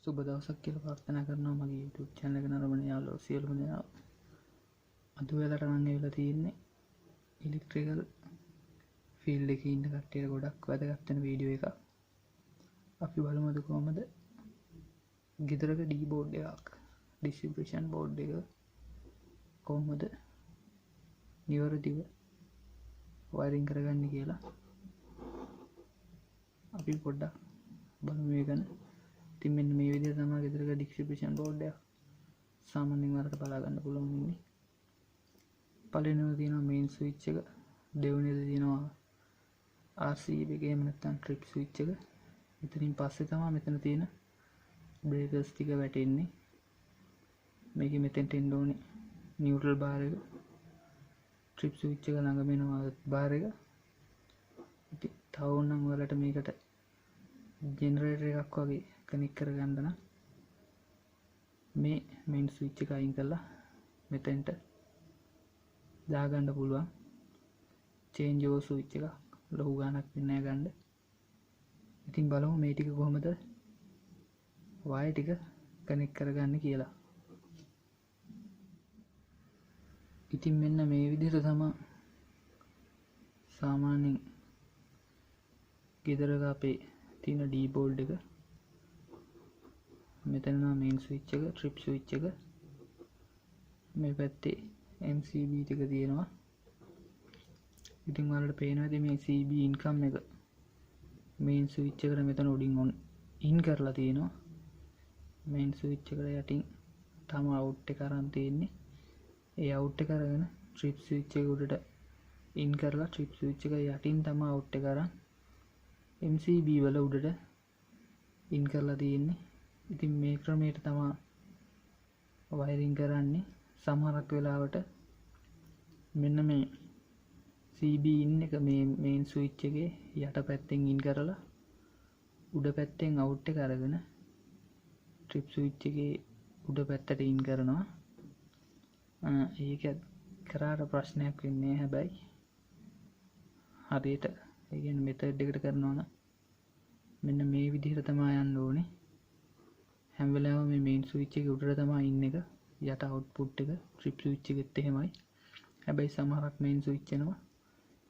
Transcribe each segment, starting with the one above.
සුබ දවසක් කියලා ප්‍රාර්ථනා කරනවා මගේ YouTube channel එක නරඹන යාළුවෝ සියලුම දෙනා. අද වෙලට නම් ඇවිල්ලා තියෙන්නේ ඉලෙක්ට්‍රිකල් ෆීල්ඩ් එකේ ඉන්න කට්ටියට ගොඩක් වැදගත් වෙන වීඩියෝ එකක්. අපි බලමු අද කොහමද ගෙදරක D-board එකක් distribution board එක කොහොමද නිවැරදිව වයරින් කරගන්නේ කියලා. අපි පොඩ්ඩක් බලමු මේ ගැන. ඉතින් මෙන්න මේ විදිහට තමයි ගෙදරක distribution board එක සාමාන්‍යයෙන් වලට බලා ගන්න පුළුවන් ඉන්නේ. පළවෙනිව තියෙනවා main switch එක, දෙවෙනිද තියෙනවා RCB එක එහෙම නැත්නම් trip switch එක. එතනින් පස්සේ තමයි මෙතන තියෙන breakers ටික වැටෙන්නේ. මේකෙ මෙතෙන්ට එන්න ඕනේ neutral bar එක. trip switch එක ළඟම එනවා bar එක. ඉතින් තව ඕනනම් ඔයාලට මේකට ජෙනරේටර් එකක් වගේ කනෙක්ට් කරගන්න නම් මේ main switch එක අයින් කරලා මෙතෙන්ට දාගන්න පුළුවන් change over switch එක ලොකු ගානක් වෙන්නේ නැහැ ගන්න. ඉතින් බලමු මේ ටික කොහොමද wire ටික කනෙක්ට් කරගන්නේ කියලා. ඉතින් මෙන්න මේ විදිහට තමයි සාමාන්‍යයෙන් ගෙදරක අපේ තියෙන D-board එක. මෙතන නම් main switch එක, trip switch එක. මේ පැත්තේ MCB ටික තියෙනවා. ඉතින් ඔයාලට පේනවා ඉතින් මේ CB income එක main switch එකට මෙතන උඩින් on in කරලා තියෙනවා. main switch එකට යටින් තමයි out එක අරන් තියෙන්නේ. ඒ out එක අරගෙන trip switch එක උඩට in කරලා trip switch එක යටින් තමයි out එක අරන් MCB වල උඩට in කරලා තියෙන්නේ. ඉතින් මේ ක්‍රමයට තමයි වයරින් කරන්නේ. සමහරක් වෙලාවට මෙන්න මේ CB in එක මේ main switch එකේ යට පැත්තෙන් in කරලා උඩ පැත්තෙන් out එක අරගෙන trip switch එකේ උඩ පැත්තට in කරනවා. ඒක කරාට ප්‍රශ්නයක් වෙන්නේ නැහැ. හැබැයි හරියට ඒ කියන්නේ මෙතඩ් එකට කරනවා නම් මෙන්න මේ විදිහට තමයි යන්න ඕනේ. හැම වෙලාවෙම මේ main switch එකේ උඩට තමයි in එක, යට output එක, trip switch එකෙත් එහෙමයි. හැබැයි සමහරක් main switch එනවා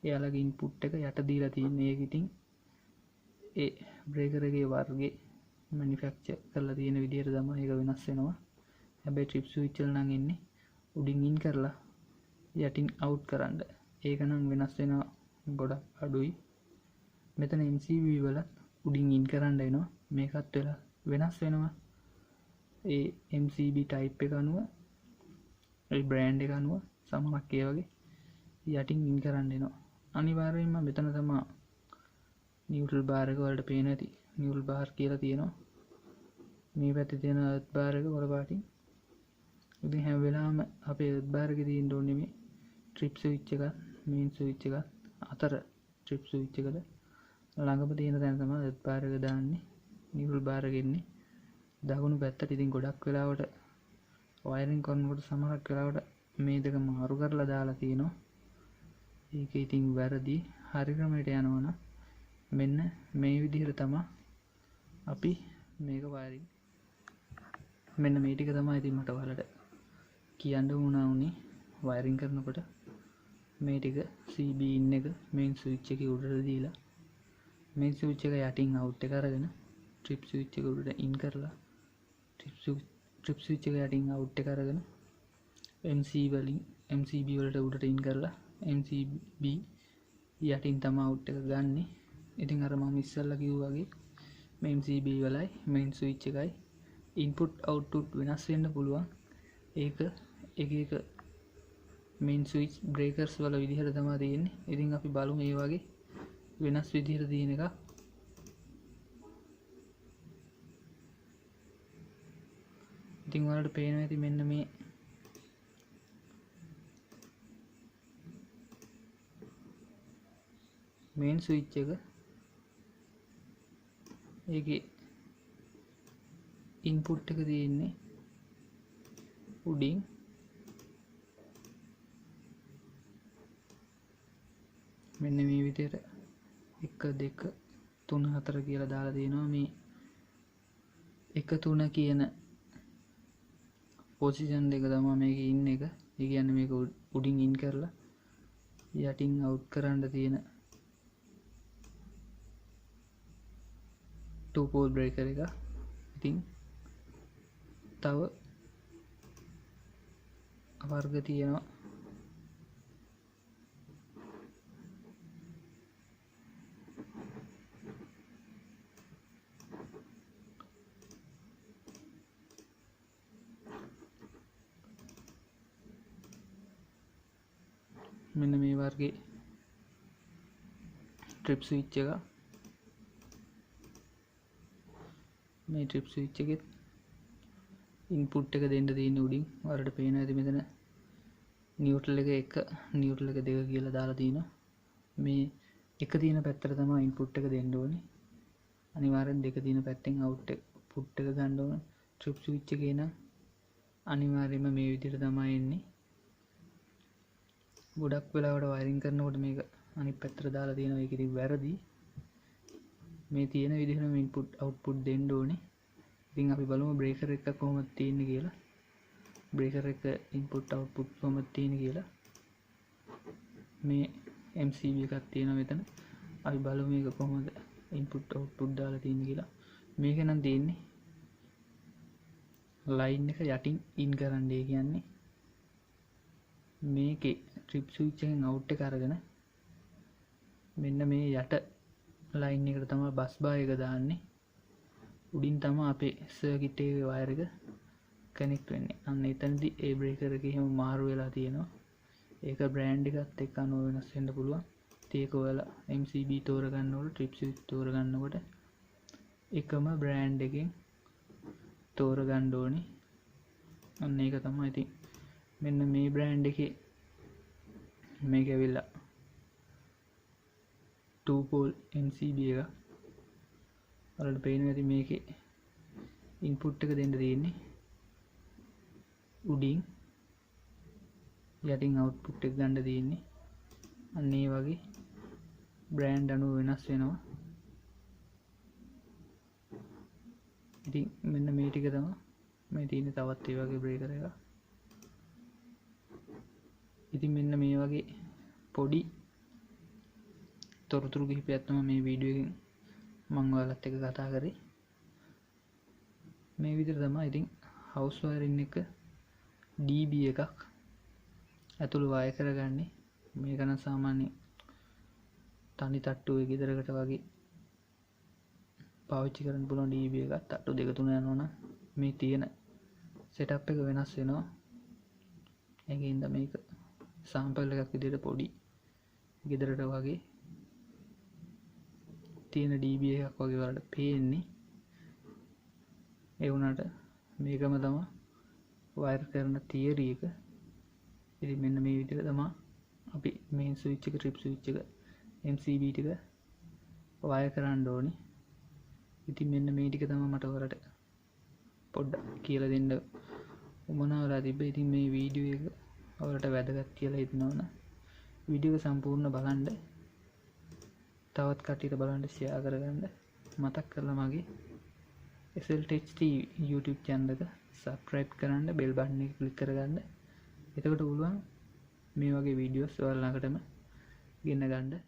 එයාලගේ input එක යට දීලා තියෙන්නේ. ඒක ඉතින් ඒ breaker එකේ වර්ගේ manufacture කරලා තියෙන විදිහට තමයි ඒක වෙනස් වෙනවා. හැබැයි trip switch වල නම් එන්නේ උඩින් in කරලා යටින් out කරන්න. ඒක නම් වෙනස් වෙනවා ගොඩක් අඩුයි. මෙතන MCB වල උඩින් in කරන්න එනවා. මේකත් වෙලා වෙනස් වෙනවා. ඒ MCB type එක අනුව ඒ brand එක අනුව සමහරක් ඒ වගේ යටින් in කරන්න එනවා. අනිවාර්යයෙන්ම මෙතන තමයි neutral bar එක වලට පේන ඇති. neutral bar කියලා තියෙනවා. මේ පැත්තේ තියෙන earth bar එක වල පාටින්. ඉතින් හැම වෙලාවෙම අපේ earth bar එකේ තියෙන්න ඕනේ මේ trip switch එක main switch එක අතර trip switch එකට ළඟම තියෙන තැන තමයි earth bar එක දාන්නේ. neutral bar එක ඉන්නේ දකුණු පැත්තට. ඉතින් ගොඩක් වෙලාවට වයරින් කරනකොට සමහරක් වෙලාවට මේ දෙක මාරු කරලා දාලා තියෙනවා. ඒක ඉතින් වැරදි. හරි ක්‍රමයට යනවා නම් මෙන්න මේ විදිහට තමයි අපි මේක වයරින්. මෙන්න මේ ටික තමයි ඉතින් මට ඔයාලට කියන්න උනේ වයරින් කරනකොට. මේ ටික CB in එක main switch එකේ උඩට දීලා main switch එක යටින් out එක අරගෙන trip switch එක උඩට in කරලා trip switch එක යටින් out එක අරගෙන MCB වලට උඩට in කරලා MCB යටින් තමයි out එක ගන්නෙ. ඉතින් අර මම ඉස්සෙල්ලා කිව්වා වගේ මේ MCB වලයි main switch එකයි input output වෙනස් වෙන්න පුළුවන්. ඒක එක main switch breakers වල විදිහට තමයි තියෙන්නේ. ඉතින් අපි බලමු මේ වගේ වෙනස් විදිහට තියෙන එක. ඉතින් ඔයාලට පේනවා ඇති මෙන්න මේ main switch එක ඒකේ input එක තියෙන්නේ උඩින්. මෙන්න මේ විදිහට 1 2 3 4 කියලා දාලා තියෙනවා මේ 1 3 කියන පොසිෂන් දෙක තමයි මේක ඉන්න එක. ඒ කියන්නේ මේක උඩින් ඉන් කරලා යටින් අවුට් කරන්න තියෙන 2 pole breaker එක. ඉතින් තව වර්ග තියෙනවා. මෙන්න මේ වර්ගේ ට්‍රිප් ස්විච් එක. මේ ට්‍රිප් ස්විච් එකෙත් ඉන්පුට් එක දෙන්න තියෙන්නේ උඩින්. ඔයාලට පේනවා ඇති මෙතන නියුට්‍රල් එක 1 නියුට්‍රල් එක 2 කියලා දාලා තියෙනවා. මේ එක තියෙන පැත්තට තමයි ඉන්පුට් එක දෙන්න ඕනේ. අනිවාර්යෙන් දෙක තියෙන පැත්තෙන් අවුට් එක පුට් එක ගන්න ඕනේ. ට්‍රිප් ස්විච් එකේ නම් අනිවාර්යයෙන්ම මේ විදිහට තමයි එන්නේ. ගොඩක් වෙලාවට වයරින් කරනකොට මේක අනිත් පැත්තට දාලා තියෙනවා. ඒක ඉතින් වැරදි. මේ තියෙන විදිහටම ඉන්පුට් අවුට්පුට් දෙන්න ඕනේ. ඉතින් අපි බලමු බ්‍රේකර් එක කොහොමද තියෙන්නේ කියලා. බ්‍රේකර් එක ඉන්පුට් අවුට්පුට් කොහොමද තියෙන්නේ කියලා. මේ MCB එකක් තියෙනවා මෙතන. අපි බලමු මේක කොහොමද ඉන්පුට් අවුට්පුට් දාලා තියෙන්නේ කියලා. මේක නම් තියෙන්නේ ලයින් එක යටින් ඉන් කරන්නේ. කියන්නේ මේකේ ට්‍රිප් ස්විච් එකෙන් අවුට් එක අරගෙන මෙන්න මේ යට ලයින් එකට තමයි බස් බාර් එක දාන්නේ. උඩින් තමයි අපේ සර්කිට් එකේ වයර් එක කනෙක්ට් වෙන්නේ. අන්න එතනදී ඒ බ්‍රේකර් එක එහෙම මාරු වෙලා තියෙනවා. ඒක බ්‍රෑන්ඩ් එකත් එක්ක අනුව වෙනස් වෙන්න පුළුවන්. ඒක ඔයාලා MCB තෝරගන්නකොට ට්‍රිප් ස්විච් තෝරගන්නකොට එකම බ්‍රෑන්ඩ් එකෙන් තෝරගන්න ඕනේ. අන්න ඒක තමයි. ඉතින් මෙන්න මේ බ්‍රෑන්ඩ් එකේ මේක ඇවිල්ලා 2 pole MCB එක. ඔයාලට පේනවා ඇති මේකේ ඉන්පුට් එක දෙන්න තියෙන්නේ උඩින්, යටින් අවුට්පුට් එක ගන්න තියෙන්නේ. අන්න ඒ වගේ බ්‍රෑන්ඩ් අනුව වෙනස් වෙනවා. ඉතින් මෙන්න මේ ටික තමයි මේ තියෙන්නේ. තවත් ඒ වගේ බ්‍රේකර් එකක්. ඉතින් මෙන්න මේ වගේ පොඩි තොරතුරු කිහිපයක් තමයි මේ වීඩියෝ එකෙන් මම ඔයාලත් එක්ක කතා කරේ. මේ විදිහට තමයි ඉතින් හවුස් වයරින් එක DB එකක් ඇතුළු වයර් කරගන්නේ. මේක නම් සාමාන්‍ය තනි තට්ටුවේ ගෙදරකට වගේ පාවිච්චි කරන්න පුළුවන් DB එකක්. තට්ටු 2 3 යනවා නම් මේ තියෙන සෙටප් එක වෙනස් වෙනවා. ඒකින්ද මේක සාම්පල් එකක් විදිහට පොඩි ගෙදරට වගේ තියෙන DB එකක් වගේ වලට පේන්නේ. ඒ වුණාට මේකම තමයි වයර් කරන තියරි එක. ඉතින් මෙන්න මේ විදිහට තමයි අපි මේන් ස්විච් එක, ට්‍රිප් ස්විච් එක, MCB ටික වයර් කරන්න ඕනේ. ඉතින් මෙන්න මේ ටික තමයි මට ඔයාලට පොඩ්ඩක් කියලා දෙන්න උවමනා වෙලා තිබ්බේ. ඉතින් මේ වීඩියෝ එක ඔයාලට වැදගත් කියලා හිතනවනම් වීඩියෝ එක සම්පූර්ණ බලන්න, තවත් කට්ටියට බලන්න ෂෙයා කරගන්න. මතක් කරලා මගේ SLTech TV YouTube channel එක subscribe කරන්න, bell button එක click කරගන්න. එතකොට පුළුවන් මේ වගේ වීඩියෝස් ඔයාලා ළඟටම ගෙන්න ගන්න.